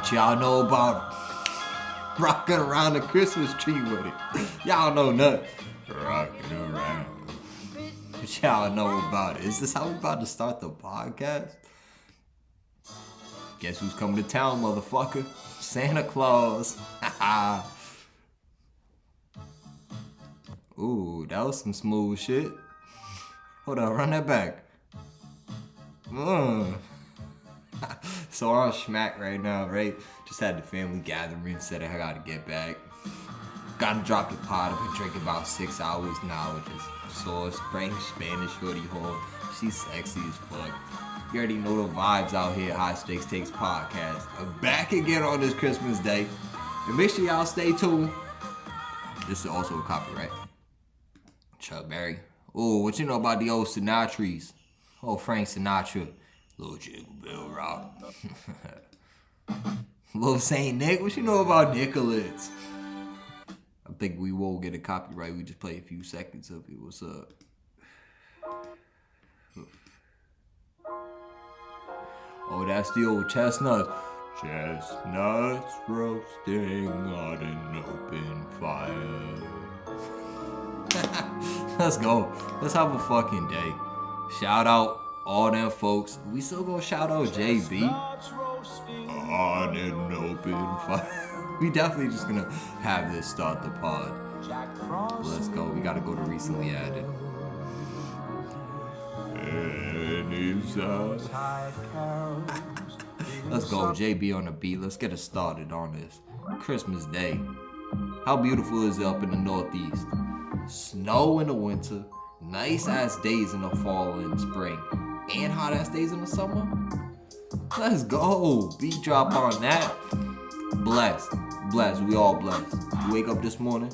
But y'all know about rocking around the Christmas tree with it. Y'all know nothing. Rocking around. But y'all know about it. Is this how we about to start the podcast? Guess who's coming to town, motherfucker? Santa Claus. Ooh, that was some smooth shit. Hold on, run that back. So I'm smack right now, right? Just had the family gathering, said I gotta get back. Gotta drop the pod. I've been drinking about 6 hours now. Just saw bring Spanish hoodie home. She's sexy as fuck. You already know the vibes out here, High Stakes Takes Podcast. I'm back again on this Christmas day. And make sure y'all stay tuned. This is also a copyright. Chuck Berry. Oh, what you know about the old Sinatras? Oh, Frank Sinatra. Little Jingle Bell Rock. Little Saint Nick. What you know about Nicholas? I think we won't get a copyright. We just play a few seconds of it. What's up? Oh, that's the old chestnuts. Chestnuts roasting on an open fire. Let's go. Let's have a fucking day. Shout out all them folks. We still gonna shout out JB on an open fire. We definitely just gonna have this start the pod. Let's go. We gotta go to recently added. Let's go, JB on the beat. Let's get it started on this Christmas Day. How beautiful is it up in the Northeast? Snow in the winter, nice ass days in the fall and spring, and hot ass days in the summer. Let's go. Beat drop on that. Blessed. We all blessed. You wake up this morning,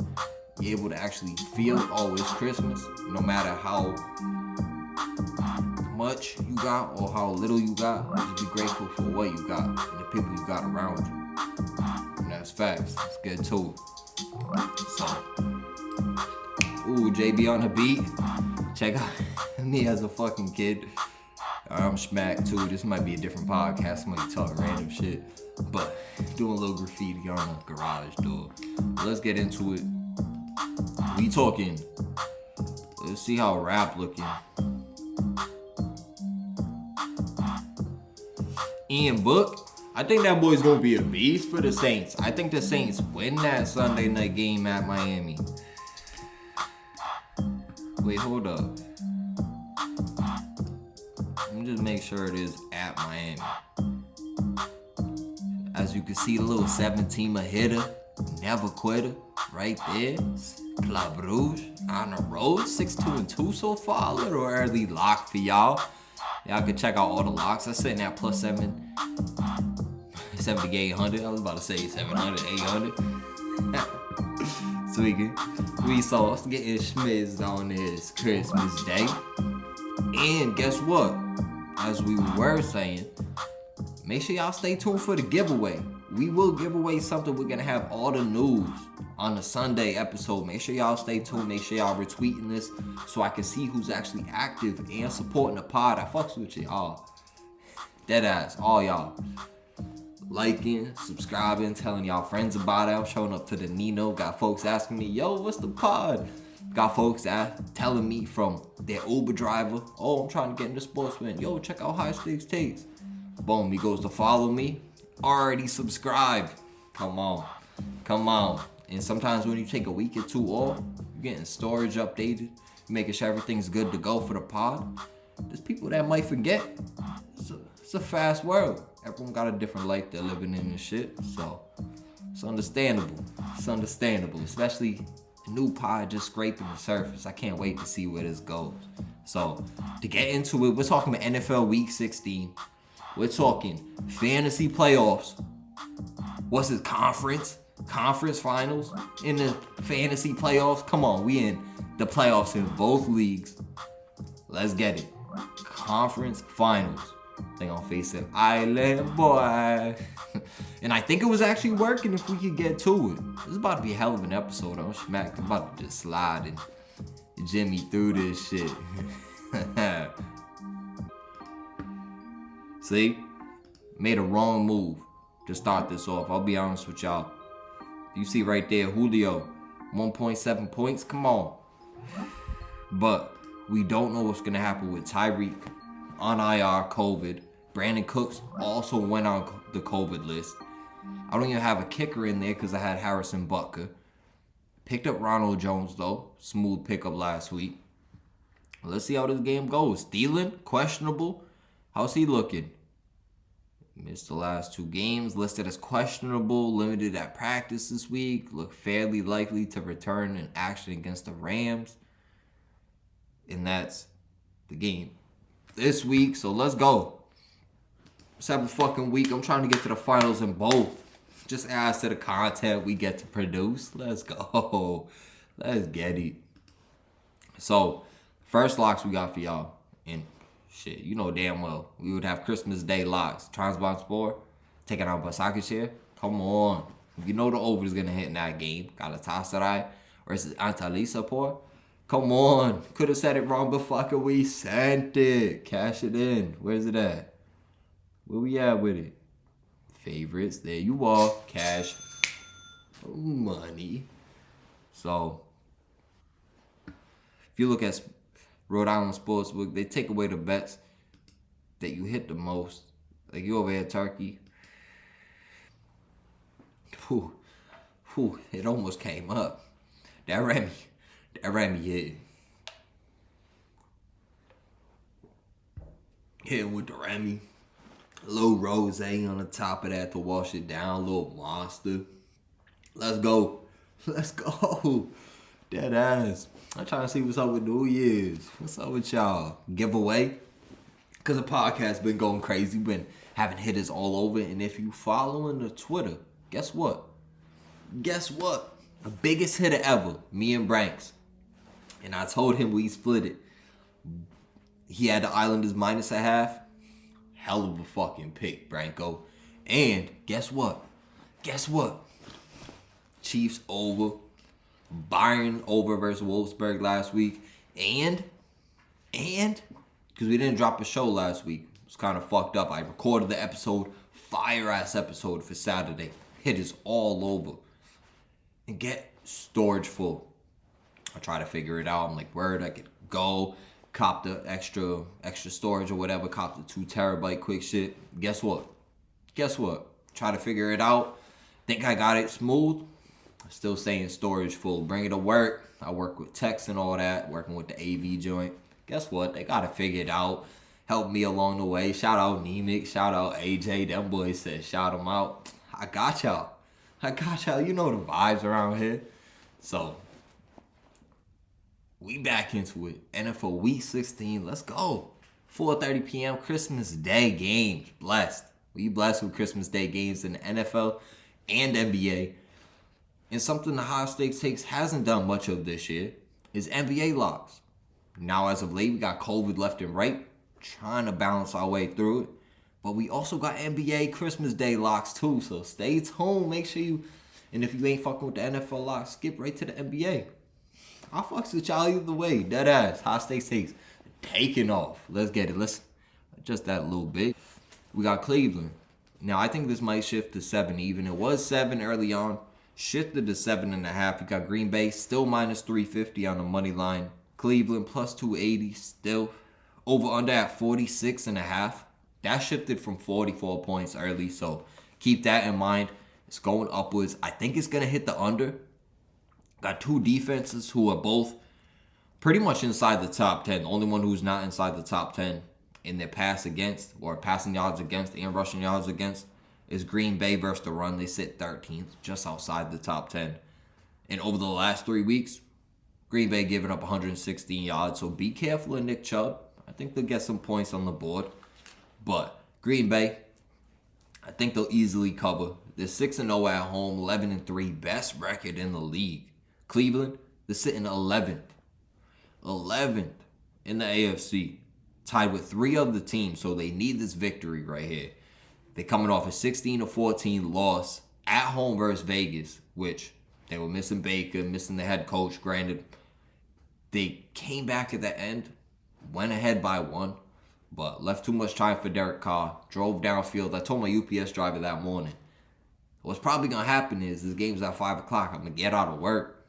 you're able to actually feel, oh, it's Christmas, no matter how much you got or how little you got. Just be grateful for what you got and the people you got around you. And that's facts. Let's get to it. So, ooh, JB on the beat. Check out me as a fucking kid. I'm smack too. This might be a different podcast. I might talk random shit, but doing a little graffiti on the garage door. Let's get into it. We talking. Let's see how rap looking. Ian Book, I think that boy's gonna be a beast for the Saints. I think the Saints win that Sunday night game at Miami. Wait, hold up. Let me just make sure it is at Miami. As you can see, the little 17er hitter, never quitter, right there. Club Rouge on the road, 6-2-2 so far. A little early lock for y'all. Y'all can check out all the locks. I'm sitting at plus 7,800. I was about to say 700, 800. Tweaking. We saw us getting schmizzed on this Christmas Day. And guess what? As we were saying, make sure y'all stay tuned for the giveaway. We will give away something. We're going to have all the news on the Sunday episode. Make sure y'all stay tuned. Make sure y'all retweeting this so I can see who's actually active and supporting the pod. I fucks with y'all. Deadass, all y'all. Liking, subscribing, telling y'all friends about it. I'm showing up to the Nino. Got folks asking me, yo, what's the pod? Got folks telling me from their Uber driver, oh, I'm trying to get into sportsman. Yo, check out High Stakes Takes. Boom, he goes to follow me. Already subscribed. Come on. And sometimes when you take a week or two off, you're getting storage updated, making sure everything's good to go for the pod. There's people that might forget. It's a fast world. Everyone got a different life they're living in and shit. So it's understandable. Especially a new pod just scraping the surface. I can't wait to see where this goes. So to get into it, we're talking about NFL Week 16. We're talking fantasy playoffs. What's his conference finals in the fantasy playoffs? Come on, we in the playoffs in both leagues. Let's get it. Conference finals. They gonna face an island boy. And I think it was actually working if we could get to it. This is about to be a hell of an episode. I'm smacked. I'm about to just slide and Jimmy through this shit. See? Made a wrong move to start this off. I'll be honest with y'all. You see right there, Julio, 1.7 points. Come on. But we don't know what's going to happen with Tyreek on IR, COVID. Brandon Cooks also went on the COVID list. I don't even have a kicker in there because I had Harrison Butker. Picked up Ronald Jones, though. Smooth pickup last week. Let's see how this game goes. Thielen, questionable. How's he looking? Missed the last 2 games. Listed as questionable. Limited at practice this week. Look fairly likely to return in action against the Rams. And that's the game this week. So let's go. Let's have a fucking week. I'm trying to get to the finals in both. Just adds to the content we get to produce. Let's go. Let's get it. So, first locks we got for y'all. And shit, you know damn well we would have Christmas Day locks. Transbond Sport taking out Basakashare. Come on. You know the over is going to hit in that game. Galatasaray versus Antalya. Come on. Could have said it wrong, but fucking we sent it. Cash it in. Where's it at? Where we at with it? Favorites. There you are. Cash. Money. So, if you look at Rhode Island Sportsbook, they take away the bets that you hit the most. Like you over here, Turkey. Whew. It almost came up. That Remy hit. Hit with the Remy. A little rose on the top of that to wash it down. A little monster. Let's go. Let's go. Dead ass. I'm trying to see what's up with New Year's. What's up with y'all? Giveaway? Because the podcast been going crazy. Been having hitters all over. And if you following the Twitter, guess what? The biggest hitter ever. Me and Branks. And I told him we split it. He had the Islanders -0.5. Hell of a fucking pick, Branko. And guess what? Chiefs over. Bayern over versus Wolfsburg last week. And because we didn't drop a show last week. It was kind of fucked up. I recorded the episode, fire-ass episode for Saturday. Hitters all over. And get storage full. I try to figure it out. I'm like, word, I could go. Cop the extra storage or whatever. Cop the 2 terabyte quick shit. Guess what? Try to figure it out. Think I got it smooth. Still saying storage full. Bring it to work. I work with techs and all that. Working with the AV joint. Guess what? They got to figure it out. Help me along the way. Shout out Nemec. Shout out AJ. Them boys said shout them out. I got y'all. You know the vibes around here. So, we back into it. NFL Week 16. Let's go. 4:30 p.m. Christmas Day games. Blessed. We blessed with Christmas Day games in the NFL and NBA. And something the High Stakes Takes hasn't done much of this year is NBA locks. Now, as of late, we got COVID left and right. Trying to balance our way through it. But we also got NBA Christmas Day locks too. So stay tuned. Make sure you... And if you ain't fucking with the NFL locks, skip right to the NBA. I'll fucks with y'all either way. Dead ass. High Stakes Takes taking off. Let's get it. Let's adjust that a little bit. We got Cleveland. Now, I think this might shift to 7 even. It was 7 early on. Shifted to 7.5. You got Green Bay still -350 on the money line. Cleveland +280 still. Over under at 46.5. That shifted from 44 points early. So keep that in mind. It's going upwards. I think it's going to hit the under. Got 2 defenses who are both pretty much inside the top 10. The only one who's not inside the top 10 in their pass against or passing yards against and rushing yards against is Green Bay versus the run. They sit 13th, just outside the top 10. And over the last 3 weeks, Green Bay giving up 116 yards. So be careful of Nick Chubb. I think they'll get some points on the board. But Green Bay, I think they'll easily cover. They're 6-0 at home, 11-3, best record in the league. Cleveland, they're sitting 11th. 11th in the AFC. Tied with 3 other teams, so they need this victory right here. They're coming off a 16-14 loss at home versus Vegas, which they were missing Baker, missing the head coach. Granted, they came back at the end, went ahead by 1, but left too much time for Derek Carr. Drove downfield. I told my UPS driver that morning, What's probably going to happen is this game's at 5 o'clock. I'm going to get out of work.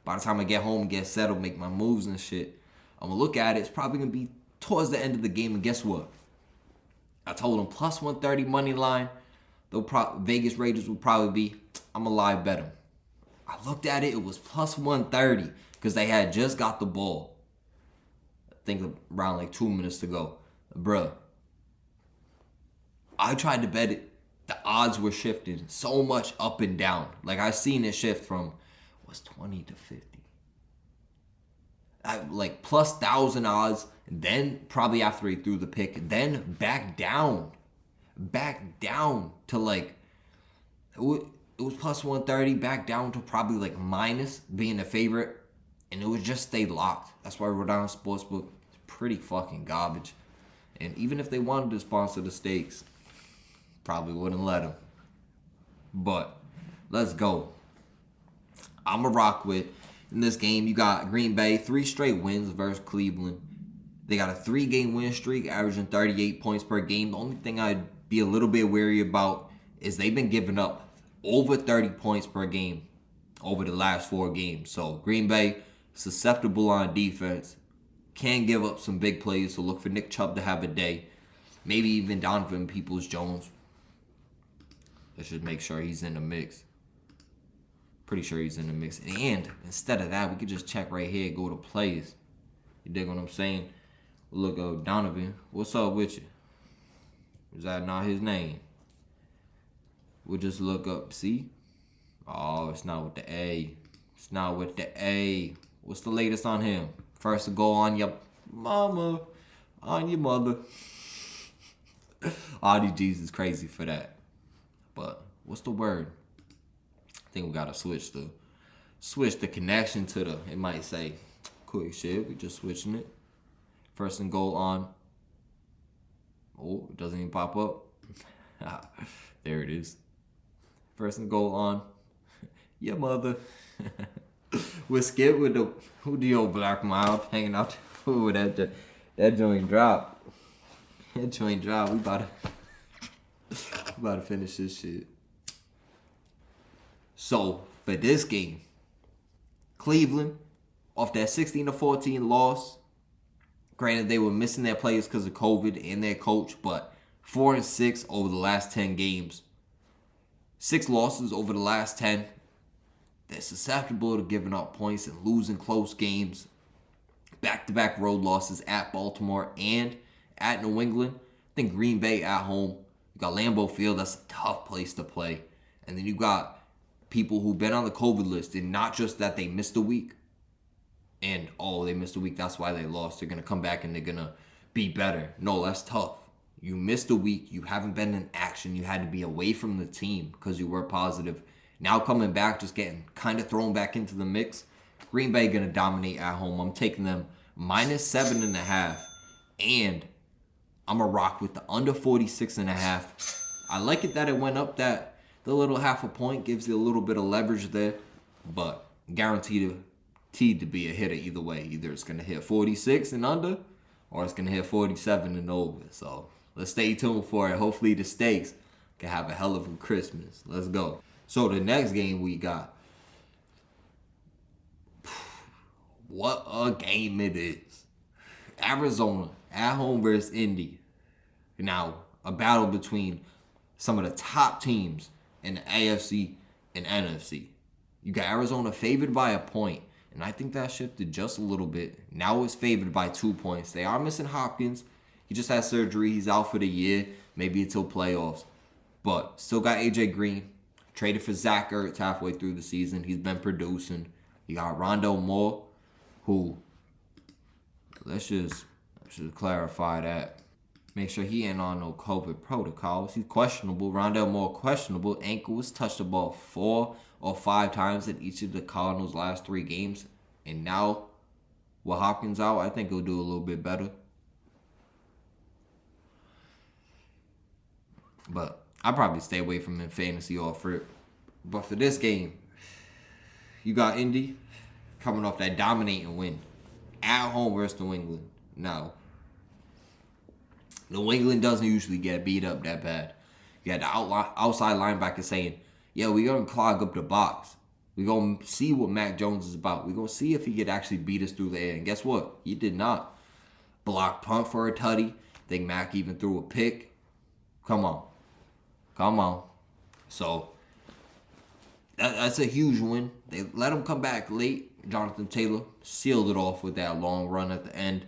By the time I get home, get settled, make my moves and shit, I'm going to look at it. It's probably going to be towards the end of the game. And guess what? I told them plus 130 money line. Vegas Raiders will probably be, I'm going to live bet them. I looked at it. It was plus 130 because they had just got the ball. I think around like 2 minutes to go. Bruh. I tried to bet it. The odds were shifted so much up and down. Like I seen it shift from, was 20 to 50. Like plus 1,000 odds. Then probably after he threw the pick. Then back down. Back down to like, it was plus 130. Back down to probably like minus being a favorite. And it would just stay locked. That's why Rhode Island Sportsbook is pretty fucking garbage. And even if they wanted to sponsor the stakes, probably wouldn't let them. But let's go. I'm going to rock with, in this game, you got Green Bay, 3 straight wins versus Cleveland. They got a 3-game win streak, averaging 38 points per game. The only thing I'd be a little bit wary about is they've been giving up over 30 points per game over the last 4 games. So Green Bay, susceptible on defense, can give up some big plays. So look for Nick Chubb to have a day. Maybe even Donovan Peoples-Jones. Let's just make sure he's in the mix. Pretty sure he's in the mix. And instead of that, we could just check right here, go to plays. You dig what I'm saying? Look up Donovan. What's up with you? Is that not his name? We'll just look up. See? Oh, it's not with the A. It's not with the A. What's the latest on him? First to go on your mama. On your mother. All these G's is crazy for that. But what's the word? I think we gotta switch the connection to the, it might say quick shit. We just switching it. First and goal on. Oh, it doesn't even pop up. There it is. First and goal on. Your mother. We'll skip with the old Black Mile hanging out. Ooh, that joint drop. That joint drop. We about to finish this shit. So, for this game, Cleveland, off that 16-14 loss, granted they were missing their players because of COVID and their coach, but 4-6 over the last 10 games. 6 losses over the last 10. They're susceptible to giving up points and losing close games. Back-to-back road losses at Baltimore and at New England. I think Green Bay at home. You got Lambeau Field. That's a tough place to play. And then you got people who've been on the COVID list, and not just that they missed a week. And, they missed a week. That's why they lost. They're going to come back and they're going to be better. No, that's tough. You missed a week. You haven't been in action. You had to be away from the team because you were positive. Now coming back, just getting kind of thrown back into the mix. Green Bay going to dominate at home. I'm taking them minus 7.5. And I'm going to rock with the under 46.5. I like it that it went up, that the little half a point gives you a little bit of leverage there. But guaranteed to be a hitter either way. Either it's going to hit 46 and under, or it's going to hit 47 and over. So let's stay tuned for it. Hopefully the stakes can have a hell of a Christmas. Let's go. So the next game we got. What a game it is. Arizona at home versus Indy. Now, a battle between some of the top teams in the AFC and NFC. You got Arizona favored by a point. And I think that shifted just a little bit. Now it's favored by 2 points. They are missing Hopkins. He just had surgery. He's out for the year. Maybe until playoffs. But still got AJ Green. Traded for Zach Ertz halfway through the season. He's been producing. You got Rondale Moore, who, let's just clarify that. Make sure he ain't on no COVID protocols. He's questionable. Rondale Moore questionable. Ankles, touched the ball 4 or 5 times in each of the Cardinals' last 3 games. And now, with Hopkins out, I think he'll do a little bit better. But I'll probably stay away from him in fantasy or for it. But for this game, you got Indy coming off that dominating win at home versus New England. Now, New England doesn't usually get beat up that bad. You had the outside linebacker saying, yeah, we're going to clog up the box. We're going to see what Mac Jones is about. We're going to see if he could actually beat us through the air. And guess what? He did not. Block punt for a tutty. Think Mac even threw a pick. Come on. Come on. So, that's a huge win. They let him come back late. Jonathan Taylor sealed it off with that long run at the end.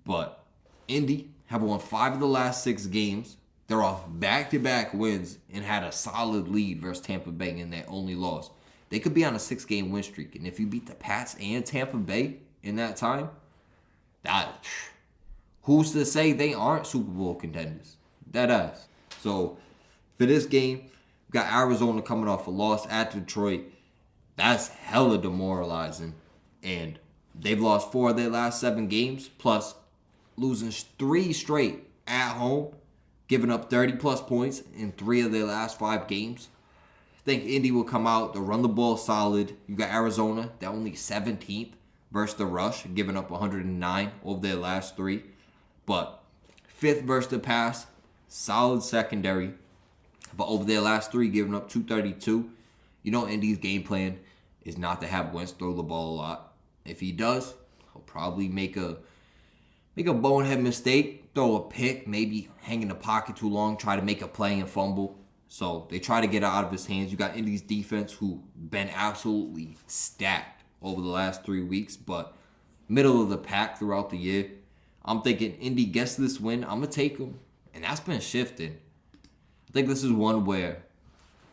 But Indy have won 5 of the last 6 games. They're off back-to-back wins and had a solid lead versus Tampa Bay in their only loss. They could be on a 6-game win streak. And if you beat the Pats and Tampa Bay in that time, who's to say they aren't Super Bowl contenders? Dead ass. So, for this game, we got Arizona coming off a loss at Detroit. That's hella demoralizing. And they've lost 4 of their last 7 games, plus losing 3 straight at home, giving up 30-plus points in 3 of their last 5 games. I think Indy will come out. They'll run the ball solid. You got Arizona. They're only 17th versus the rush, giving up 109 over their last 3. But 5th versus the pass, solid secondary. But over their last 3, giving up 232. You know Indy's game plan is not to have Wentz throw the ball a lot. If he does, he'll probably make a bonehead mistake, throw a pick, maybe hang in the pocket too long, try to make a play and fumble. So they try to get it out of his hands. You got Indy's defense who been absolutely stacked over the last 3 weeks, but middle of the pack throughout the year. I'm thinking Indy gets this win. I'm going to take them. And that's been shifting. I think this is one where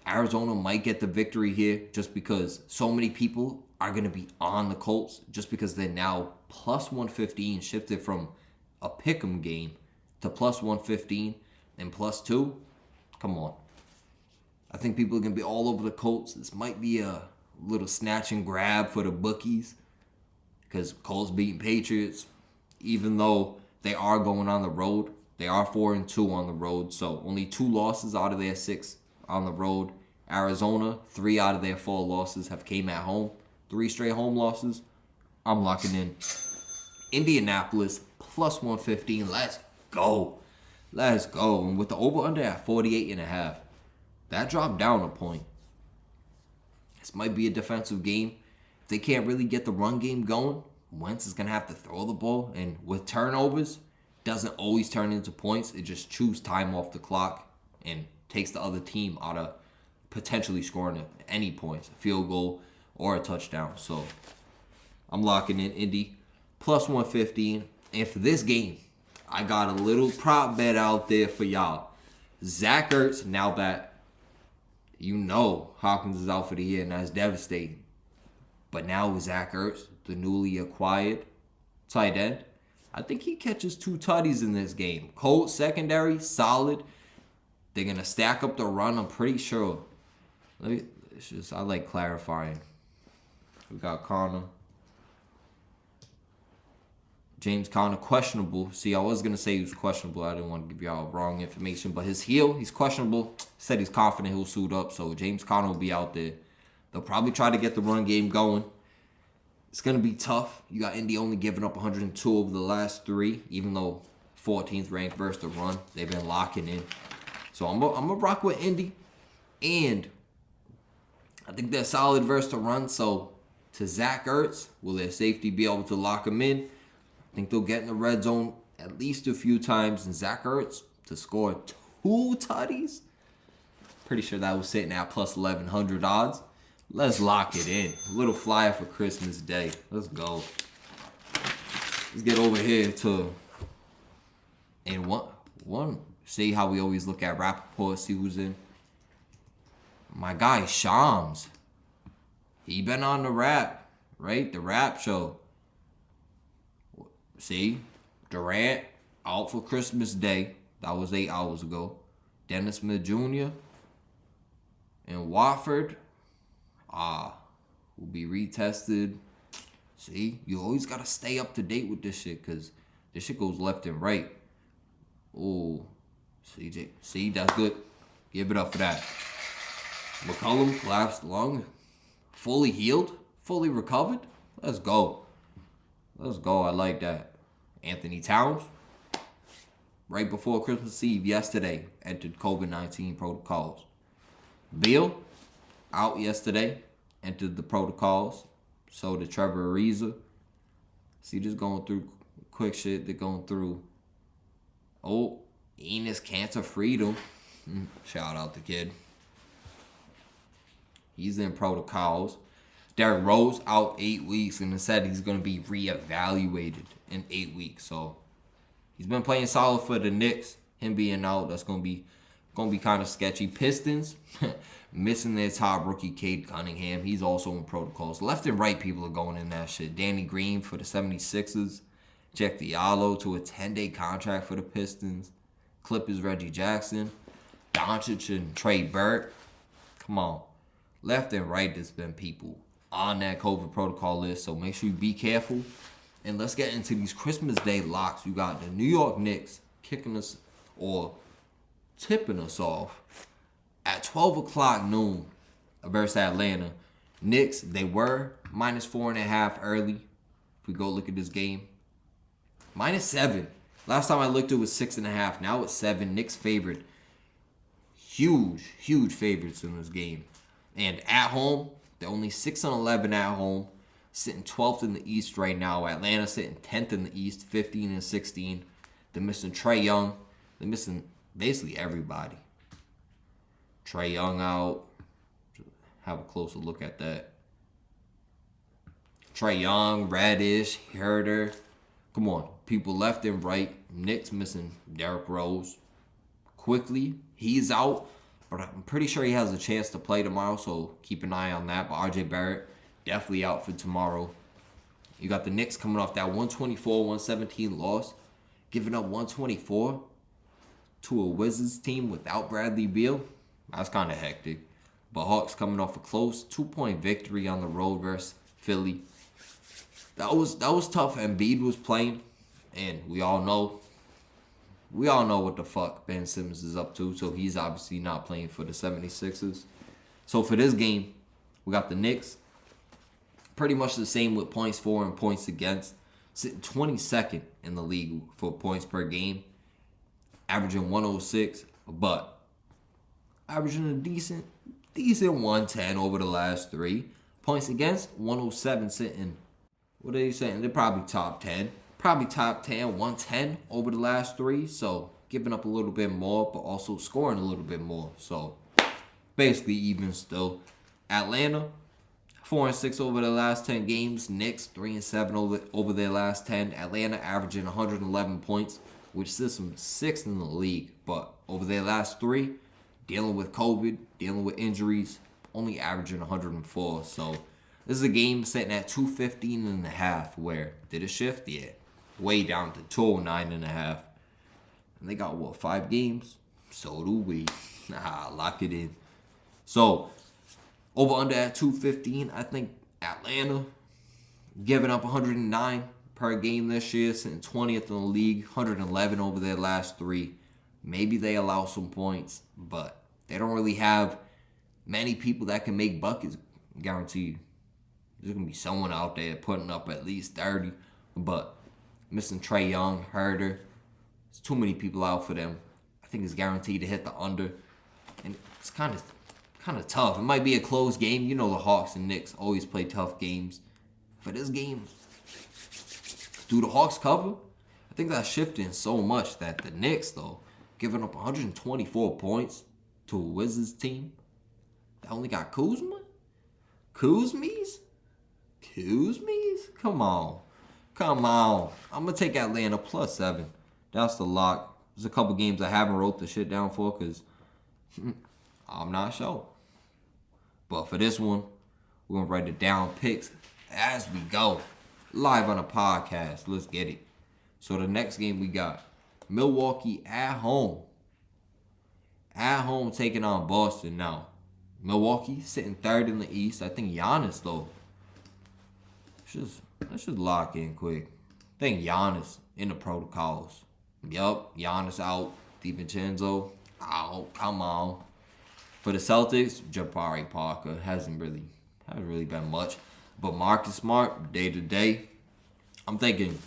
Arizona might get the victory here just because so many people are going to be on the Colts just because they're now plus 115, shifted from a pick'em game to plus 115 and plus 2. Come on. I think people are going to be all over the Colts. This might be a little snatch and grab for the bookies because Colts beating Patriots, even though they are going on the road. They are 4-2 on the road, so only 2 losses out of their 6 on the road. Arizona, 3 out of their 4 losses have came at home. 3 straight home losses. I'm locking in Indianapolis plus 115. Let's go. Let's go. And with the over-under at 48.5, that dropped down a point. This might be a defensive game. If they can't really get the run game going, Wentz is going to have to throw the ball. And with turnovers, doesn't always turn into points. It just chews time off the clock and takes the other team out of potentially scoring any points, a field goal or a touchdown. So I'm locking in Indy plus 115. And for this game, I got a little prop bet out there for y'all. Zach Ertz, now that you know Hopkins is out for the year, and that's devastating. But now with Zach Ertz, the newly acquired tight end, I think he catches 2 tutties in this game. Colts secondary, solid. They're going to stack up the run, I'm pretty sure. I like clarifying. We got Connor. James Conner, questionable. See, I was going to say he was questionable. I didn't want to give y'all wrong information. But his heel, he's questionable. Said he's confident he'll suit up. So James Conner will be out there. They'll probably try to get the run game going. It's going to be tough. You got Indy only giving up 102 over the last 3, even though 14th ranked versus the run. They've been locking in. So I'm going to rock with Indy. And I think they're solid versus the run. So to Zach Ertz, will their safety be able to lock him in? I think they'll get in the red zone at least a few times. And Zach Ertz to score 2 tutties? Pretty sure that was sitting at plus 1,100 odds. Let's lock it in. A little flyer for Christmas Day. Let's go. Let's get over here to... And one see how we always look at Rappaport, see who's in. My guy, Shams. He been on the rap, right? The rap show. See? Durant out for Christmas Day. That was 8 hours ago. Dennis Smith Jr. and Watford. Will be retested. See? You always got to stay up to date with this shit because this shit goes left and right. Oh, CJ. See? That's good. Give it up for that. McCollum collapsed lung. Fully healed. Fully recovered. Let's go. Let's go. I like that. Anthony Towns, right before Christmas Eve yesterday, entered COVID-19 protocols. Beal, out yesterday, entered the protocols. So did Trevor Ariza. See, just going through quick shit. They're going through. Oh, Enos Cancer Freedom. Shout out the kid. He's in protocols. Derrick Rose out 8 weeks, and it said he's going to be reevaluated in 8 weeks. So he's been playing solid for the Knicks. Him being out, that's going to be kind of sketchy. Pistons missing their top rookie, Cade Cunningham. He's also in protocols. Left and right people are going in that shit. Danny Green for the 76ers. Jack Diallo to a 10-day contract for the Pistons. Clippers Reggie Jackson. Doncic and Trey Burke. Come on. Left and right there's been people on that COVID protocol list, so make sure you be careful. And let's get into these Christmas Day locks. You got the New York Knicks kicking us or tipping us off at 12 o'clock noon versus Atlanta. Knicks, they were -4.5 early. If we go look at this game, -7. Last time I looked, it was 6.5. Now it's 7. Knicks favored. Huge favorites in this game. And at home, they're only 6-11 at home, sitting 12th in the East right now. Atlanta sitting 10th in the East, 15-16. They're missing Trae Young. They're missing basically everybody. Trae Young out. Have a closer look at that. Trae Young, Radish, Herder. Come on, people left and right. Knicks missing Derrick Rose. Quickly, he's out. But I'm pretty sure he has a chance to play tomorrow, so keep an eye on that. But R.J. Barrett, definitely out for tomorrow. You got the Knicks coming off that 124-117 loss, giving up 124 to a Wizards team without Bradley Beal. That's kind of hectic. But Hawks coming off a close 2-point victory on the road versus Philly. That was tough. Embiid was playing, and we all know what the fuck Ben Simmons is up to, so he's obviously not playing for the 76ers. So for this game, we got the Knicks, pretty much the same with points for and points against, sitting 22nd in the league for points per game, averaging 106, but averaging a decent 110 over the last 3. Points against, 107, sitting, what are they saying? They're probably top 10. Probably top 10, 110 over the last 3. So giving up a little bit more, but also scoring a little bit more. So basically even still. Atlanta, 4-6 over the last 10 games. Knicks, 3-7 over their last 10. Atlanta averaging 111 points, which sits them 6th in the league. But over their last 3, dealing with COVID, dealing with injuries, only averaging 104. So this is a game sitting at 215.5. Where did it shift? Yeah. Way down to 209.5. And they got, 5 games? So do we. Lock it in. So, over under at 215, I think Atlanta giving up 109 per game this year, sitting 20th in the league, 111 over their last 3. Maybe they allow some points, but they don't really have many people that can make buckets, guaranteed. There's going to be someone out there putting up at least 30, but missing Trae Young, Herder. There's too many people out for them. I think it's guaranteed to hit the under. And it's kind of tough. It might be a close game. You know the Hawks and Knicks always play tough games. For this game, do the Hawks cover? I think that's shifting so much that the Knicks, though, giving up 124 points to a Wizards team that only got Kuzma? Kuzmies? Come on. I'm going to take Atlanta +7. That's the lock. There's a couple games I haven't wrote the shit down for because I'm not sure. But for this one, we're going to write it down, picks as we go. Live on a podcast. Let's get it. So the next game we got Milwaukee at home. At home taking on Boston now. Milwaukee sitting 3rd in the East. I think Giannis, though. Let's just lock in quick. I think Giannis in the protocols. Yup, Giannis out. DiVincenzo out. Come on. For the Celtics, Jabari Parker hasn't really been much. But Marcus Smart, day to day. I'm thinking,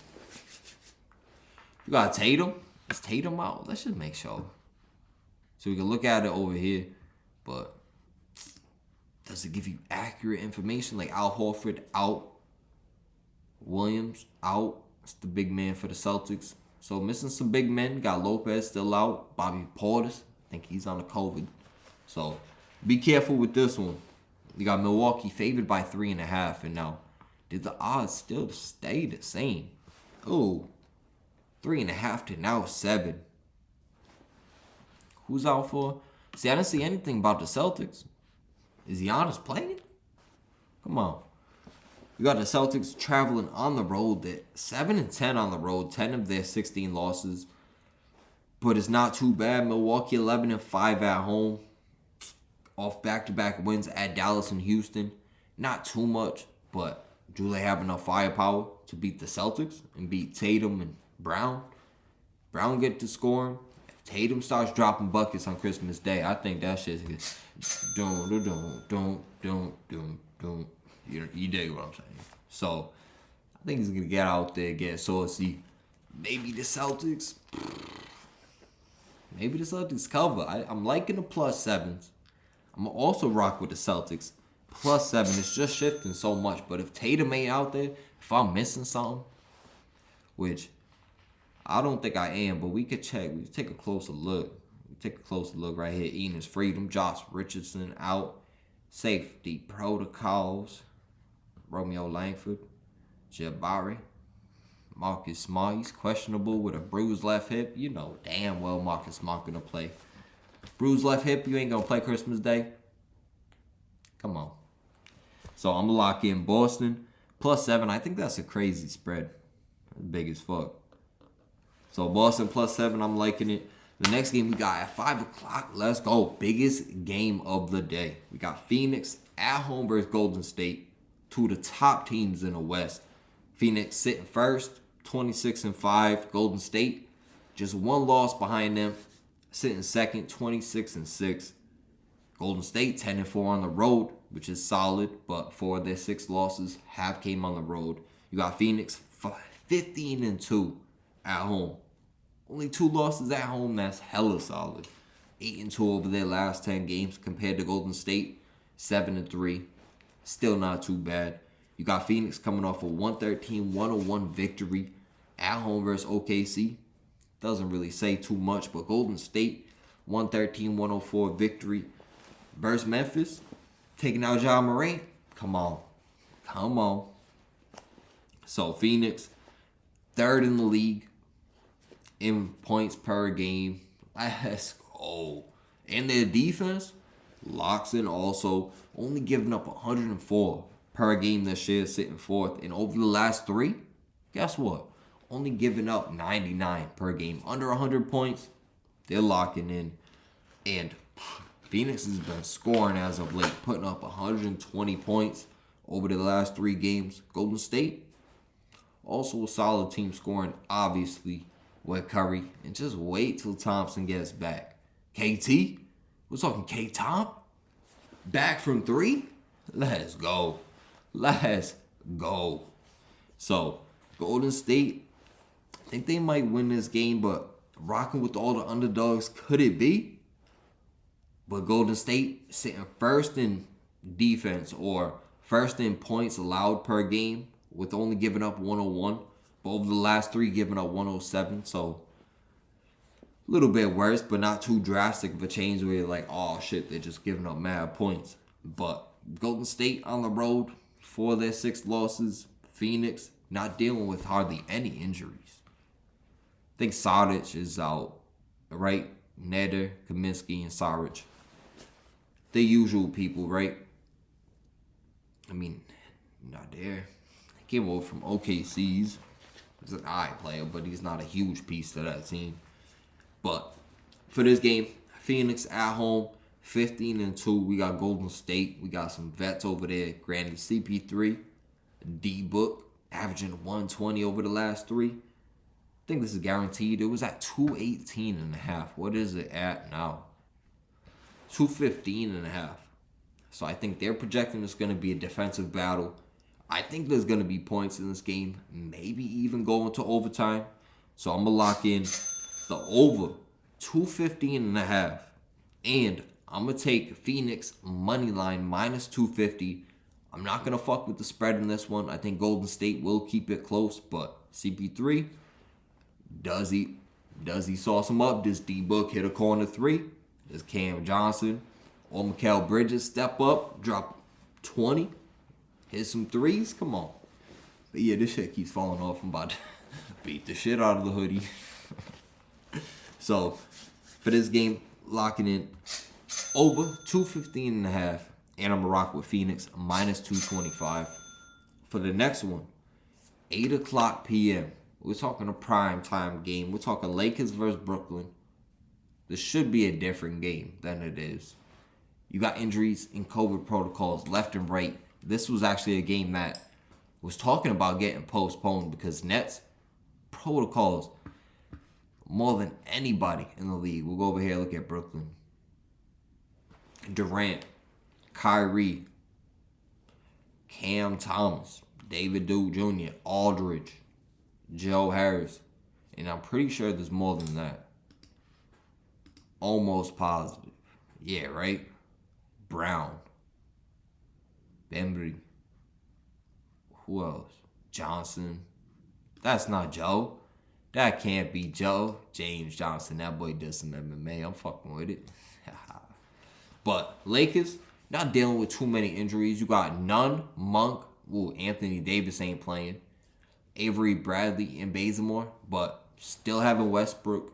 you got Tatum. Is Tatum out? Let's just make sure. So we can look at it over here. But does it give you accurate information? Like Al Horford out, Williams out. That's the big man for the Celtics. So missing some big men. Got Lopez still out. Bobby Portis, I think he's on the COVID. So be careful with this one. You got Milwaukee favored by 3.5, and now did the odds still stay the same? Oh, 3.5 to now 7. Who's out for? See, I didn't see anything about the Celtics. Is Giannis playing? Come on. We got the Celtics traveling on the road. They're 7-10 on the road, 10 of their 16 losses. But it's not too bad. Milwaukee 11-5 at home. Off back-to-back wins at Dallas and Houston. Not too much, but do they have enough firepower to beat the Celtics and beat Tatum and Brown? Brown get to scoring. If Tatum starts dropping buckets on Christmas Day, I think that shit's don't. You dig what I'm saying? So I think he's gonna get out there, get saucy. Maybe the Celtics. Maybe the Celtics cover. I'm liking the +7s. I'm gonna also rock with the Celtics. +7. It's just shifting so much. But if Tatum ain't out there, if I'm missing something, which I don't think I am, but we could check. We could take a closer look. Right here. Enos Freedom, Josh Richardson out. Safety protocols. Romeo Langford, Jabari, Marcus Smart. He's questionable with a bruised left hip. You know damn well Marcus Smart gonna play. Bruised left hip, you ain't gonna play Christmas Day? Come on. So I'm gonna lock in Boston. +7. I think that's a crazy spread. Big as fuck. So Boston +7, I'm liking it. The next game we got at 5 o'clock. Let's go. Biggest game of the day. We got Phoenix at home versus Golden State. Two of the top teams in the West. Phoenix sitting first, 26-5. Golden State, just one loss behind them, sitting second, 26-6. Golden State 10-4 on the road, which is solid, but 4 of their 6 losses have came on the road. You got Phoenix 15-2 at home. Only 2 losses at home. That's hella solid. 8-2 over their last 10 games compared to Golden State 7-3. Still not too bad. You got Phoenix coming off a 113-101 victory at home versus OKC. Doesn't really say too much, but Golden State 113-104 victory versus Memphis. Taking out Ja Morant. Come on. So Phoenix, 3rd in the league in points per game. Let's go. And their defense locks in also, only giving up 104 per game this year, sitting 4th. And over the last 3, guess what? Only giving up 99 per game. Under 100 points, they're locking in. And Phoenix has been scoring as of late, putting up 120 points over the last 3 games. Golden State, also a solid team scoring, obviously, with Curry. And just wait till Thompson gets back. KT? We're talking K-Tom? Back from 3? Let's go. So, Golden State, I think they might win this game, but rocking with all the underdogs, could it be? But Golden State sitting first in defense or first in points allowed per game with only giving up 101. But over the last 3, giving up 107. So, a little bit worse, but not too drastic of a change where you're like, oh shit, they're just giving up mad points. But Golden State on the road, 4 of their 6 losses. Phoenix not dealing with hardly any injuries. I think Saric is out, right? Neder, Kaminsky, and Saric. The usual people, right? I mean, not there. He came over from OKC's. He's an eye player, but he's not a huge piece to that team. But for this game, Phoenix at home, 15-2. We got Golden State. We got some vets over there. Granted, CP3, D-Book, averaging 120 over the last 3. I think this is guaranteed. It was at 218.5. What is it at now? 215.5. So I think they're projecting it's going to be a defensive battle. I think there's going to be points in this game. Maybe even going to overtime. So I'm going to lock in the over 215.5. And I'm going to take Phoenix money line minus 250. I'm not going to fuck with the spread in this one. I think Golden State will keep it close, but CP3, does he sauce him up? Does D-Book hit a corner three? Does Cam Johnson or Mikal Bridges step up, drop 20, hit some threes? Come on. But yeah, this shit keeps falling off. I'm about to beat the shit out of the hoodie. So, for this game, locking in over 215.5. And I'm going to rock with Phoenix minus 225. For the next one, 8 o'clock p.m. We're talking a prime time game. We're talking Lakers versus Brooklyn. This should be a different game than it is. You got injuries and COVID protocols left and right. This was actually a game that was talking about getting postponed because Nets protocols more than anybody in the league. We'll go over here and look at Brooklyn. Durant, Kyrie, Cam Thomas, David Duke Jr., Aldridge, Joe Harris, and I'm pretty sure there's more than that. Almost positive. Yeah, right? Brown, Bembry, who else? Johnson. That's not Joe. That can't be Joe. James Johnson. That boy does some MMA. I'm fucking with it. But Lakers, not dealing with too many injuries. You got Nunn, Monk. Ooh, Anthony Davis ain't playing. Avery Bradley and Bazemore. But still having Westbrook.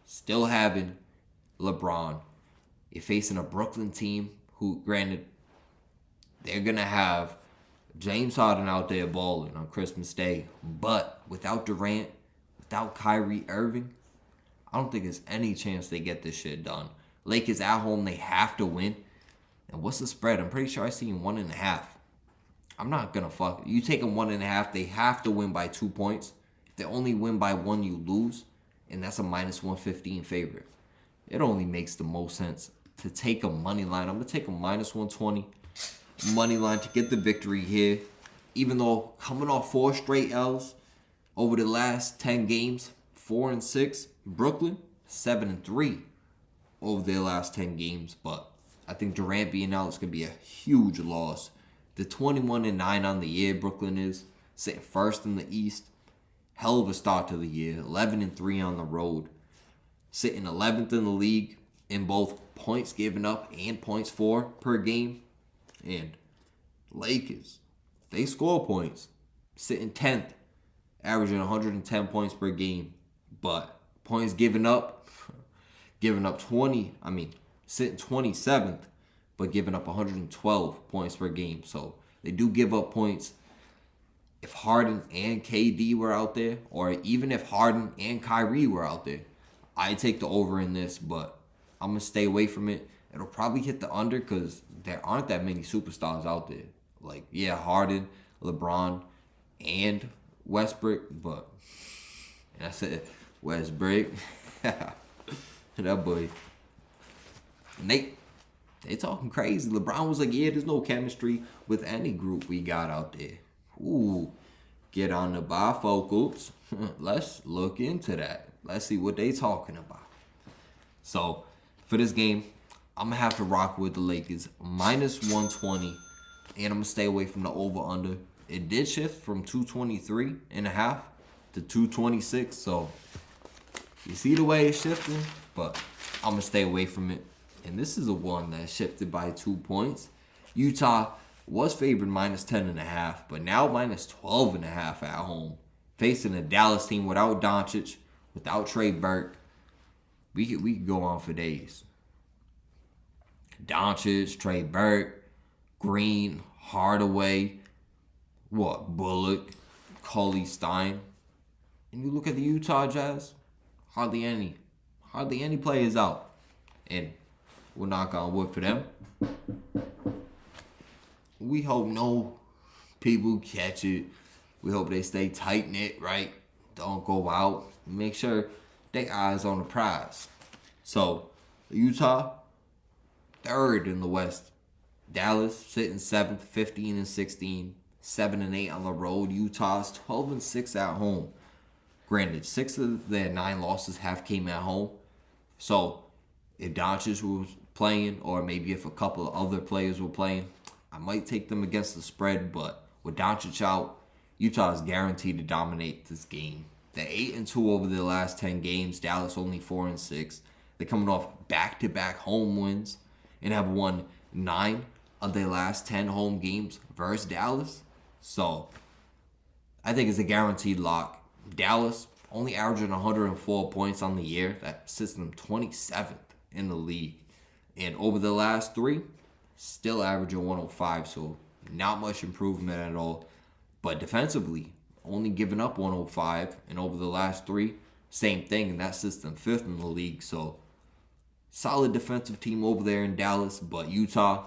Still having LeBron. You're facing a Brooklyn team who, granted, they're going to have James Harden out there balling on Christmas Day. But without Durant, without Kyrie Irving, I don't think there's any chance they get this shit done. Lakers at home, they have to win. And what's the spread? I'm pretty sure I seen 1.5. I'm not going to fuck. You take them 1.5, they have to win by 2 points. If they only win by 1, you lose. And that's a minus 115 favorite. It only makes the most sense to take a money line. I'm going to take a minus 120 money line to get the victory here. Even though coming off 4 straight L's over the last 10 games, 4-6. Brooklyn, 7-3 over their last 10 games. But I think Durant being out is going to be a huge loss. The 21-9 on the year Brooklyn is, sitting first in the East. Hell of a start to the year. 11-3 on the road. Sitting 11th in the league in both points given up and points for per game. And Lakers, they score points. Sitting 10th, averaging 110 points per game. But points given up 20. Sitting 27th, but giving up 112 points per game. So they do give up points. If Harden and KD were out there, or even if Harden and Kyrie were out there, I take the over in this, but I'm going to stay away from it. It'll probably hit the under because there aren't that many superstars out there. Like, yeah, Harden, LeBron, and Westbrook, but and I said Westbrook. That boy. And they talking crazy. LeBron was like, yeah, there's no chemistry with any group we got out there. Ooh, get on the bifocals. Let's look into that. Let's see what they talking about. So, for this game, I'm going to have to rock with the Lakers. Minus 120. And I'm going to stay away from the over-under. It did shift from 223.5 to 226. So, you see the way it's shifting? But I'm going to stay away from it. And this is a one that shifted by 2 points. Utah was favored minus 10.5, but now minus 12.5 at home. Facing a Dallas team without Doncic, without Trey Burke. We could go on for days. Doncic, Trey Burke, Green, Hardaway, Bullock, Cauley Stein. And you look at the Utah Jazz, hardly any players out. And we'll knock on wood for them. We hope no people catch it. We hope they stay tight-knit, right? Don't go out. Make sure they eyes on the prize. So, Utah, 3rd in the West. Dallas sitting 7th, 15-16, 7-8 on the road. Utah's 12-6 at home. Granted, 6 of their 9 losses have came at home. So, if Doncic was playing, or maybe if a couple of other players were playing, I might take them against the spread. But with Doncic out, Utah is guaranteed to dominate this game. They're 8-2 over their last 10 games. Dallas only 4-6. They're coming off back-to-back home wins and have won 9 of their last 10 home games versus Dallas. So I think it's a guaranteed lock. Dallas only averaging 104 points on the year. That sits them 27th in the league. And over the last 3, still averaging 105. So not much improvement at all. But defensively, only giving up 105. And over the last 3, same thing. And that sits them 5th in the league. So solid defensive team over there in Dallas. But Utah,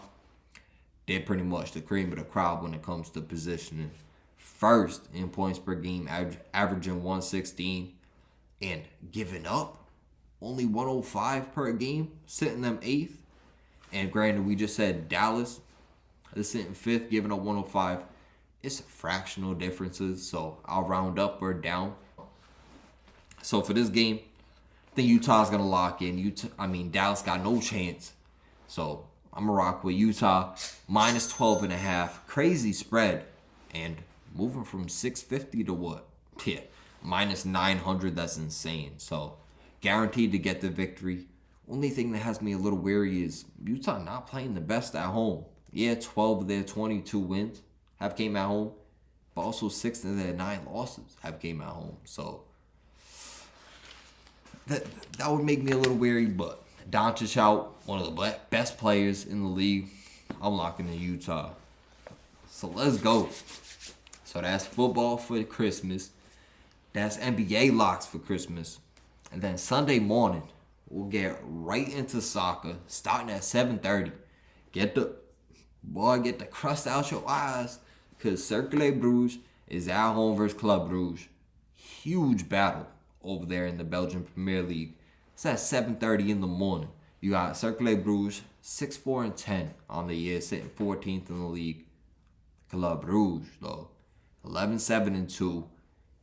they're pretty much the cream of the crop when it comes to positioning. First in points per game, averaging 116, and giving up only 105 per game, sitting them 8th. And granted, we just said Dallas is sitting 5th, giving up 105. It's fractional differences, so I'll round up or down. So for this game, I think Utah's gonna lock in. Dallas got no chance, so I'm gonna rock with Utah minus 12.5. Crazy spread, and moving from 650 to what? Yeah, minus 900. That's insane. So guaranteed to get the victory. Only thing that has me a little weary is Utah not playing the best at home. Yeah, 12 of their 22 wins have came at home, but also 6 of their 9 losses have came at home. So that would make me a little weary, but Doncic out, one of the best players in the league. I'm locking in Utah. So let's go. So that's football for Christmas. That's NBA locks for Christmas. And then Sunday morning, we'll get right into soccer, starting at 7:30. Get the crust out your eyes, because Cercle Bruges is at home versus Club Bruges. Huge battle over there in the Belgian Premier League. It's at 7:30 in the morning. You got Cercle Bruges 6-4-10 on the year, sitting 14th in the league. Club Bruges though, 11-7-2,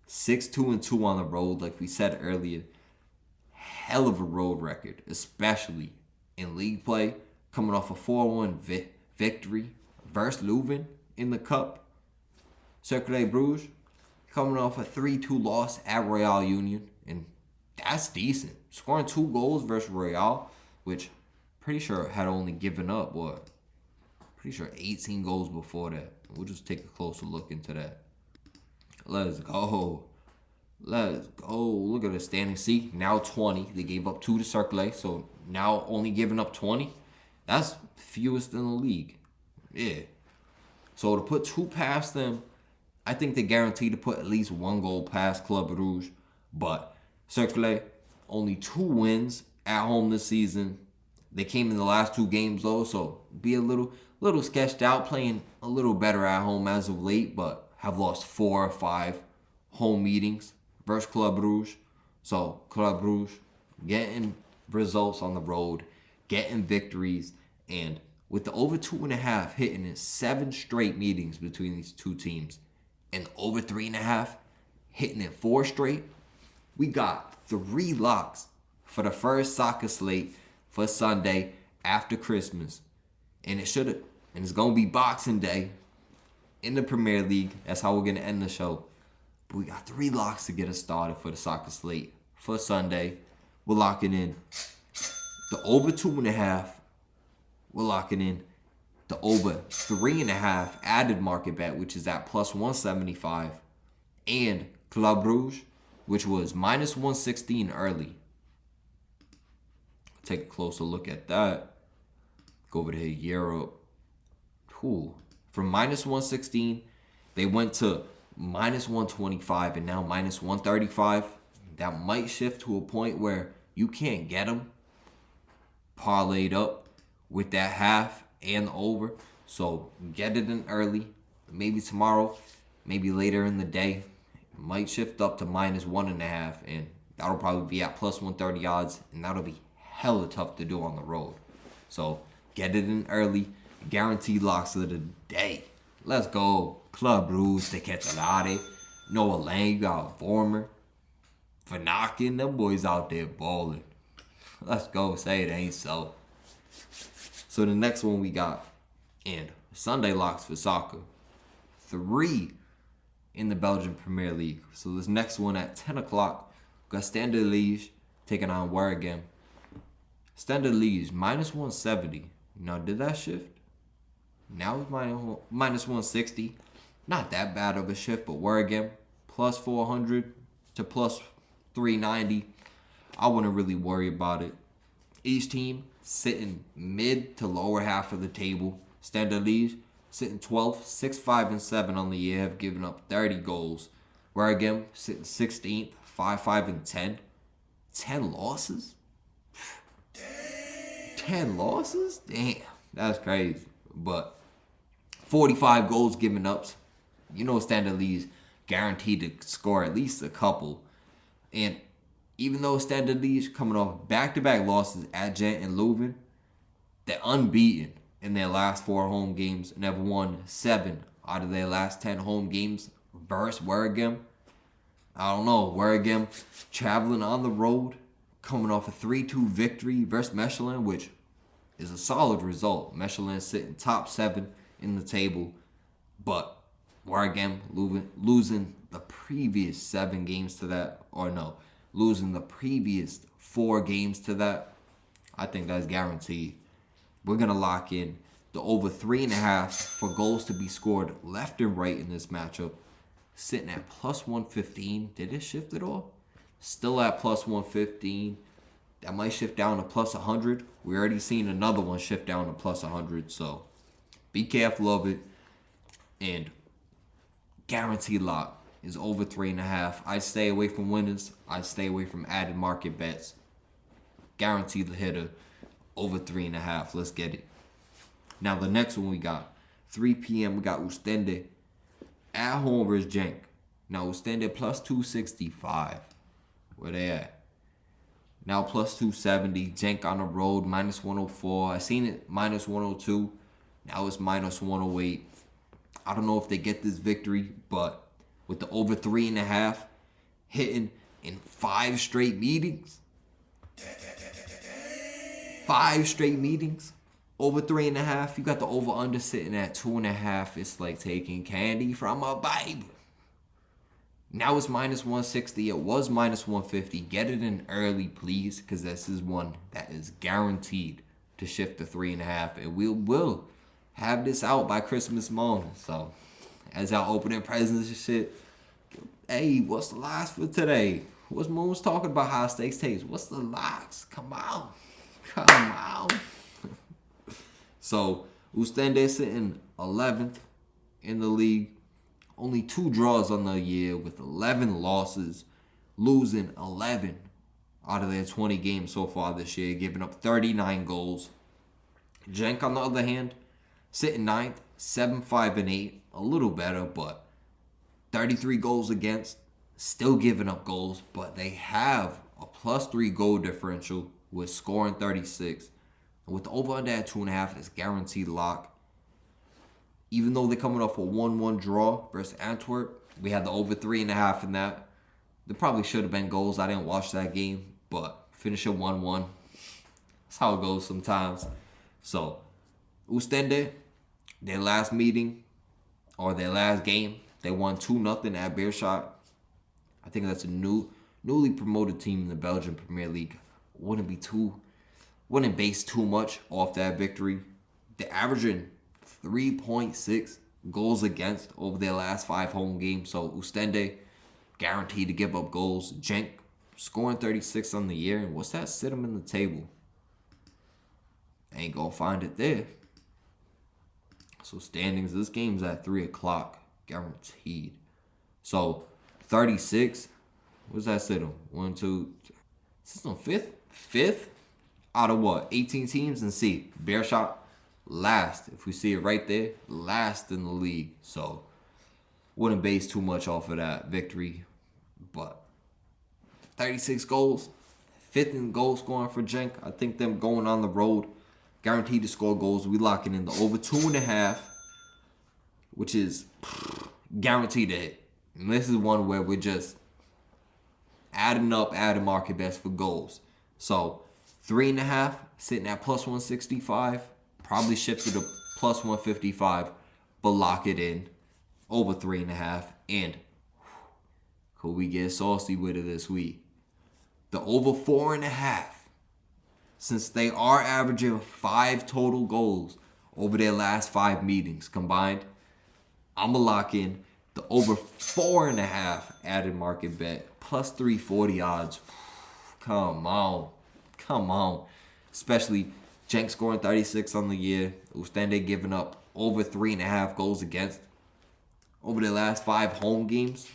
6-2-2 on the road, like we said earlier. Hell of a road record, especially in league play, coming off a 4-1 victory versus Leuven in the Cup. Cercle Bruges coming off a 3-2 loss at Royal Union, and that's decent. Scoring 2 goals versus Royal, which pretty sure had only given up, pretty sure 18 goals before that. We'll just take a closer look into that. Let's go. Look at the standing. See, now 20. They gave up 2 to Cercle, so now only giving up 20. That's fewest in the league. Yeah. So to put 2 past them, I think they're guaranteed to put at least 1 goal past Club Rouge. But Cercle, only 2 wins at home this season. They came in the last 2 games though, so be a little sketched out, playing a little better at home as of late, but have lost 4 or 5 home meetings versus Club Rouge. So Club Rouge getting results on the road, getting victories, and with the over 2.5 hitting in 7 straight meetings between these 2 teams, and over 3.5 hitting in 4 straight, we got 3 locks for the first soccer slate for Sunday after Christmas. And it's gonna be Boxing Day in the Premier League. That's how we're gonna end the show. But we got 3 locks to get us started for the soccer slate for Sunday. We're locking in the over 2.5. We're locking in the over 3.5 added market bet, which is at plus 175, and Club Rouge, which was minus 116 early. Take a closer look at that. Go over to Europe. From minus 116, they went to minus 125 and now minus 135. That might shift to a point where you can't get them parlayed up with that half and over. So get it in early. Maybe tomorrow, maybe later in the day. It might shift up to minus 1.5, and that'll probably be at plus 130 odds, and that'll be hella tough to do on the road. So get it in early. Guaranteed locks of the day. Let's go. Club Rouge, De Ketelare, Noah Lang, got Vormer, Vanakin, them boys out there balling. Let's go. Say it ain't so. So the next one we got, and Sunday locks for soccer. 3 in the Belgian Premier League. So this next one at 10 o'clock, got Standard Liège taking on Waregem. Standard Liège, minus 170. Now, did that shift? Now it's minus 160. Not that bad of a shift, but Waregem, plus 400 to plus 390. I wouldn't really worry about it. Each team sitting mid to lower half of the table. Standard Liège sitting 12th, 6-5-7 on the year, have given up 30 goals. Waregem sitting 16th, 5-5-10. 10 losses? 10 losses? Damn, that's crazy. But 45 goals given up. You know Standard Liège guaranteed to score at least a couple. And even though Standard Liège coming off back-to-back losses at Gent and Leuven, they're unbeaten in their last 4 home games and have won 7 out of their last 10 home games versus Waregem. I don't know. Waregem traveling on the road, coming off a 3-2 victory versus Mechelen, which is a solid result. Mechelen sitting top 7 in the table, but Waregem losing the previous 7 games to that, or no, losing the previous 4 games to that. I think that's guaranteed. We're going to lock in the over 3.5 for goals to be scored left and right in this matchup. Sitting at plus 115. Did it shift at all? Still at plus 115. That might shift down to plus 100. We already seen another one shift down to plus 100. So be careful of it. And guaranteed lock is over 3.5. I'd stay away from winners. I'd stay away from added market bets. Guaranteed the hitter. Over 3.5. Let's get it. Now the next one we got. 3 p.m. we got Oostende at home versus Genk. Now Oostende plus 265. Where they at? Now plus 270. Genk on the road minus 104. I seen it minus 102. Now it's minus 108. I don't know if they get this victory, but with the over 3.5 hitting in 5 straight meetings. 5 straight meetings. Over 3.5. You got the over under sitting at 2.5. It's like taking candy from a baby. Now it's minus 160. It was minus 150. Get it in early, please, because this is one that is guaranteed to shift to 3.5. And we will have this out by Christmas morning. So, as y'all opening presents and shit, hey, what's the locks for today? What's Moon's talking about high stakes tapes? What's the locks? Come on. Come on. So, Oostende sitting 11th in the league. Only 2 draws on the year with 11 losses. Losing 11 out of their 20 games so far this year. Giving up 39 goals. Genk, on the other hand, sitting 9th. 7-5-8. A little better, but 33 goals against. Still giving up goals, but they have a plus 3 goal differential with scoring 36. And with the over-under at 2.5, it's guaranteed lock. Even though they're coming off a 1-1 draw versus Antwerp, we had the over 3.5 in that. There probably should have been goals. I didn't watch that game, but finish at 1-1. That's how it goes sometimes. So, Oostende, their last meeting, or their last game, they won 2-0 at Beerschot. I think that's a newly promoted team in the Belgian Premier League. Wouldn't base too much off that victory. They're averaging 3.6 goals against over their last 5 home games. So Oostende guaranteed to give up goals. Genk scoring 36 on the year. And what's that? Sit them in the table. Ain't gonna find it there. So standings, this game's at 3 o'clock. Guaranteed. So 36. What's that sit them? 1, 2. Is this on 5th? 5th? Out of what? 18 teams? And see, Beerschot last. If we see it right there, last in the league. So, wouldn't base too much off of that victory. But 36 goals. 5th in goal scoring for Genk. I think them going on the road, guaranteed to score goals. We locking in the over 2.5, which is guaranteed to hit. And this is one where we're just adding market bets for goals. So, 3.5 sitting at plus 165. Probably shifted to plus 155, but lock it in over 3.5. And could we get saucy with it this week? The over 4.5. Since they are averaging 5 total goals over their last 5 meetings combined, I'm going to lock in the over 4.5 added market bet. Plus 340 odds. Come on. Come on. Especially Jenk scoring 36 on the year. Ustende giving up over 3.5 goals against over their last 5 home games.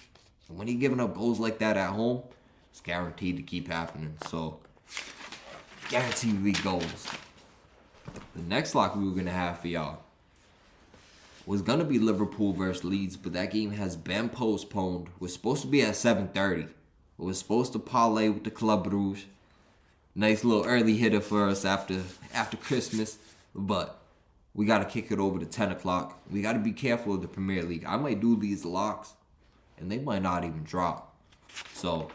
And when you're giving up goals like that at home, it's guaranteed to keep happening. So, guaranteed league goals. The next lock we were going to have for y'all was going to be Liverpool versus Leeds, but that game has been postponed. It was supposed to be at 7:30. It was supposed to parlay with the Club Rouge. Nice little early hitter for us after Christmas, but we got to kick it over to 10 o'clock. We got to be careful of the Premier League. I might do these locks, and they might not even drop. So,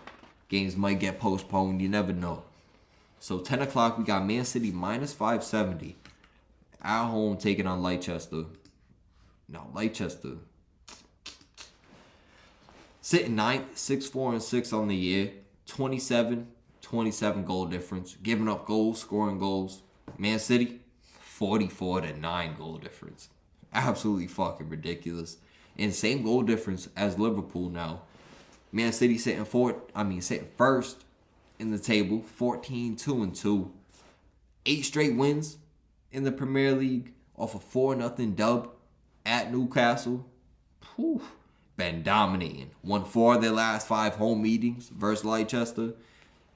games might get postponed. You never know. So, 10 o'clock, we got Man City minus 570 at home taking on Leicester. Now, Leicester sitting 9th, 6-4-6 on the year, 27 goal difference, giving up goals, scoring goals. Man City, 44-9 goal difference. Absolutely fucking ridiculous. And same goal difference as Liverpool now. Man City sitting first in the table, 14-2-2. 8 straight wins in the Premier League off a 4-0 dub at Newcastle. Whew. Been dominating. Won 4 of their last 5 home meetings versus Leicester.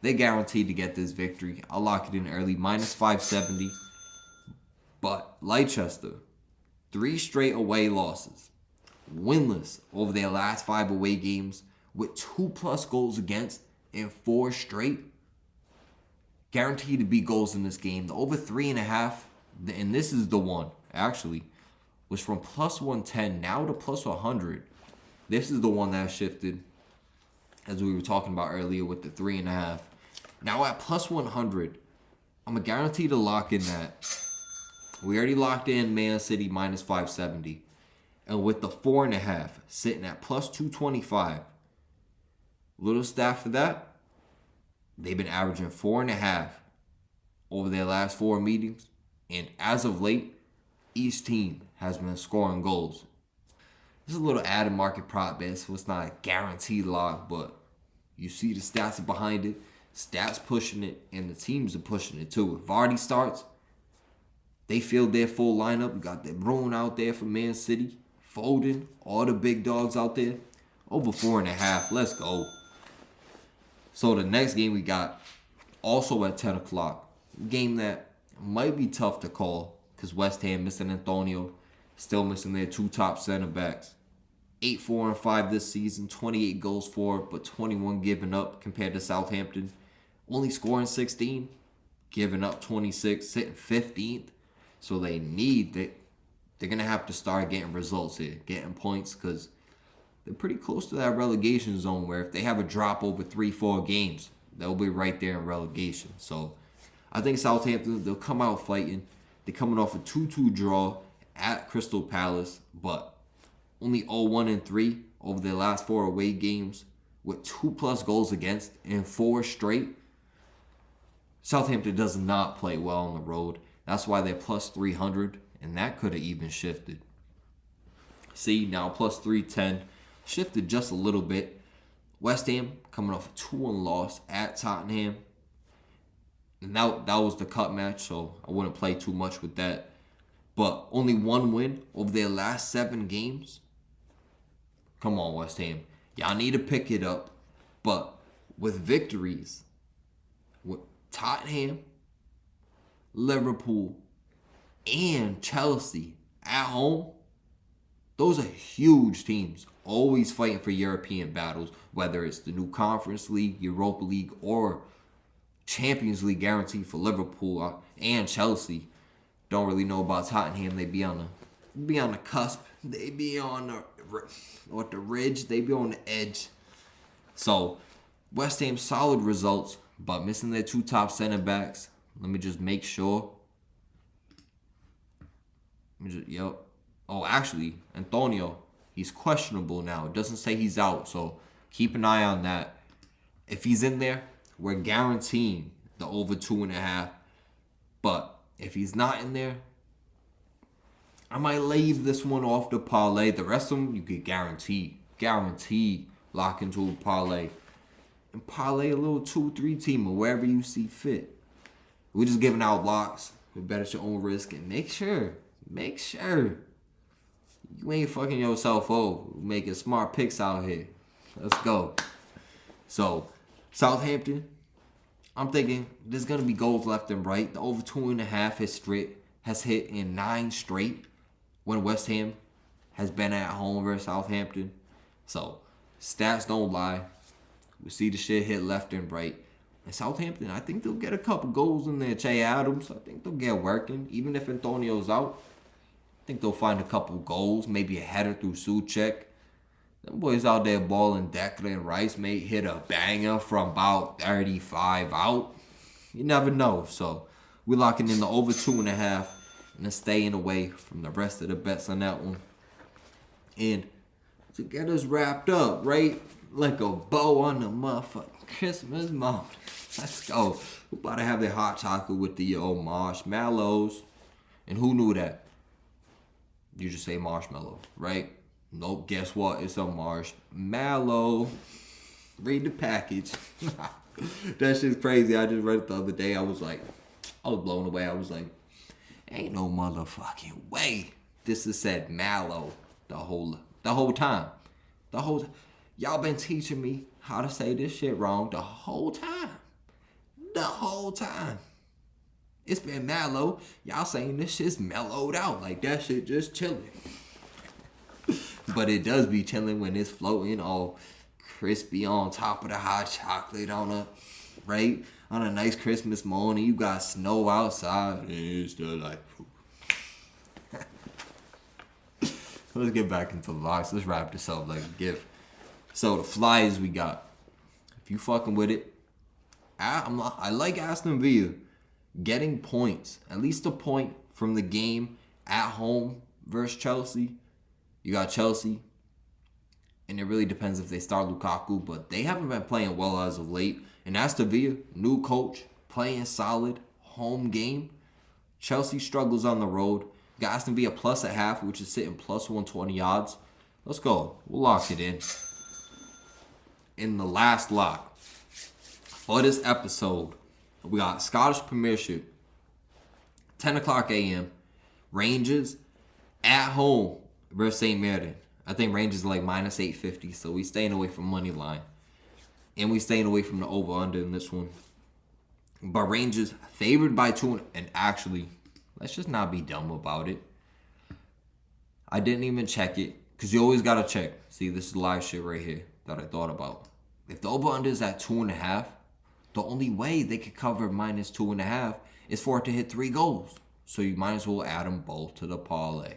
They guaranteed to get this victory. I'll lock it in early, minus 570. But Leicester, 3 straight away losses. Winless over their last 5 away games with 2+ goals against in 4 straight. Guaranteed to be goals in this game. The over 3.5, and this is the one, actually, was from plus 110 now to plus 100. This is the one that shifted, as we were talking about earlier with the 3.5. Now at plus 100, I'm a guaranteed to lock in that. We already locked in Man City minus 570. And with the 4.5 sitting at plus 225. Little stat for that, they've been averaging 4.5 over their last 4 meetings. And as of late, each team has been scoring goals. This is a little added market prop bet, so it's not a guaranteed lock, but you see the stats behind it. Stats pushing it, and the teams are pushing it too. If Vardy starts, they field their full lineup. We got De Bruyne out there for Man City, Foden, all the big dogs out there. Over 4.5. Let's go. So the next game we got, also at 10 o'clock. Game that might be tough to call because West Ham missing Antonio, still missing their 2 top center backs. 8-4-5 this season, 28 goals for, but 21 given up compared to Southampton. Only scoring 16, giving up 26, sitting 15th. So they need that. They're going to have to start getting results here, getting points, because they're pretty close to that relegation zone where if they have a drop over 3-4 games, they'll be right there in relegation. So I think Southampton, they'll come out fighting. They're coming off a 2-2 draw at Crystal Palace, but only 0-1-3 over their last 4 away games with 2+ goals against in 4 straight. Southampton does not play well on the road. That's why they're plus 300, and that could have even shifted. See, now plus 310. Shifted just a little bit. West Ham coming off a 2-1 loss at Tottenham. And that was the cut match, so I wouldn't play too much with that. But only 1 win over their last 7 games. Come on, West Ham. Y'all need to pick it up. But with victories, with Tottenham, Liverpool, and Chelsea at home, those are huge teams. Always fighting for European battles, whether it's the new Conference League, Europa League, or Champions League guarantee for Liverpool and Chelsea. Don't really know about Tottenham. They be on the cusp. They be on the ridge. They be on the edge. So West Ham solid results, but missing their 2 top center backs. Let me just make sure. Yep. Oh, actually, Antonio, he's questionable now. It doesn't say he's out, so keep an eye on that. If he's in there, we're guaranteeing the over 2.5. But if he's not in there, I might leave this one off the parlay. The rest of them, you could guarantee lock into a parlay. And parlay a little 2-3 team or wherever you see fit. We're just giving out locks. We bet at your own risk. And make sure you ain't fucking yourself over. We're making smart picks out here. Let's go. So, Southampton, I'm thinking there's going to be goals left and right. The over 2.5 has hit in 9 straight when West Ham has been at home versus Southampton. So, stats don't lie. We see the shit hit left and right. And Southampton, I think they'll get a couple goals in there. Che Adams, I think they'll get working. Even if Antonio's out, I think they'll find a couple goals. Maybe a header through Suchek. Them boys out there balling. Declan Rice may hit a banger from about 35 out. You never know. So we're locking in the over 2.5 and then staying away from the rest of the bets on that one. And to get us wrapped up, right? Like a bow on the motherfucking Christmas morning. Let's go. We're about to have the hot chocolate with the marshmallows. And who knew that? You just say marshmallow, right? Nope, guess what? It's a marshmallow. Read the package. That shit's crazy. I just read it the other day. I was blown away. I was like, ain't no motherfucking way this is said mallow the whole time. Y'all been teaching me how to say this shit wrong the whole time. It's been mallow. Y'all saying this shit's mellowed out. Like that shit just chilling. But it does be chilling when it's floating all crispy on top of the hot chocolate on a nice Christmas morning. You got snow outside. And it's still like, let's get back into the vlogs. Let's wrap this up like a gift. So the flyers we got. If you fucking with it, I like Aston Villa getting points. At least a point from the game at home versus Chelsea. You got Chelsea. And it really depends if they start Lukaku. But they haven't been playing well as of late. And Aston Villa, new coach, playing solid, home game. Chelsea struggles on the road. Got Aston Villa plus a half, which is sitting plus 120 odds. Let's go. We'll lock it in. In the last lock for this episode, we got Scottish Premiership, 10 o'clock a.m. Rangers at home versus St. Mirren. I think Rangers are like minus 850, so we staying away from money line. And we staying away from the over-under in this one. But Rangers favored by 2. And actually, let's just not be dumb about it. I didn't even check it, because you always got to check. See, this is live shit right here that I thought about. If the over-under is at 2.5, the only way they could cover minus 2.5 is for it to hit 3 goals. So you might as well add them both to the parlay.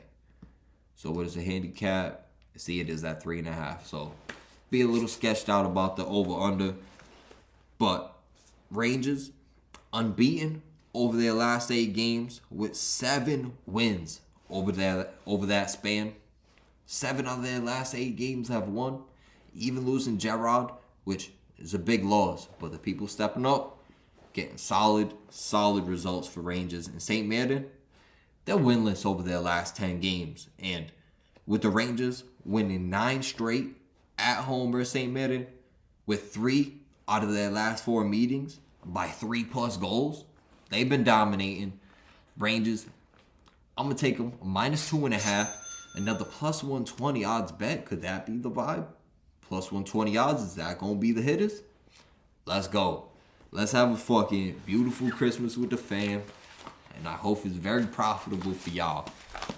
So what is the handicap? See, it is at 3.5. So be a little sketched out about the over-under. But Rangers, unbeaten over their last 8 games with 7 wins over that span. 7 out of their last 8 games have won. Even losing Gerrard, which is a big loss. But the people stepping up, getting solid results for Rangers. And St. Mirren, they're winless over their last 10 games. And with the Rangers winning 9 straight at home versus St. Mirren, with 3 out of their last 4 meetings by 3+ goals, they've been dominating. Rangers, I'm going to take them minus 2.5. Another plus 120 odds bet. Could that be the vibe? Plus 120 odds. Is that going to be the hitters? Let's go. Let's have a fucking beautiful Christmas with the fam. And I hope it's very profitable for y'all.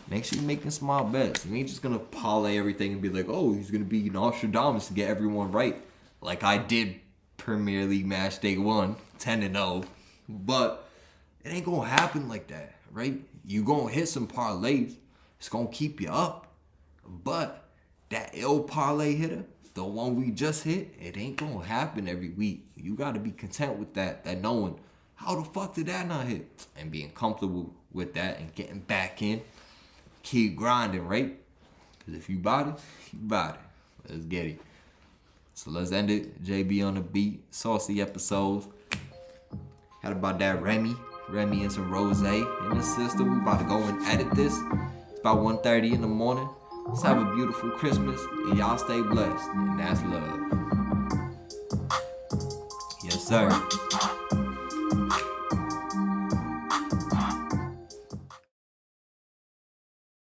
Make sure you're making smart bets. You ain't just going to parlay everything and be like, oh, he's going to be Nostradamus to get everyone right. Like I did Premier League match day 1, 10-0. But it ain't going to happen like that, right? You going to hit some parlays. It's going to keep you up. But that ill parlay hitter, the one we just hit, it ain't going to happen every week. You got to be content with that knowing, how the fuck did that not hit? And being comfortable with that and getting back in. keep grinding, right? Because if you bought it, you bought it. Let's get it. So let's end it. JB on the beat. Saucy episodes. Had about that Remy and some rose in the system. We about to go and edit this. It's about 1:30 in the morning. Let's have a beautiful Christmas. And y'all stay blessed. And that's love. Yes, sir.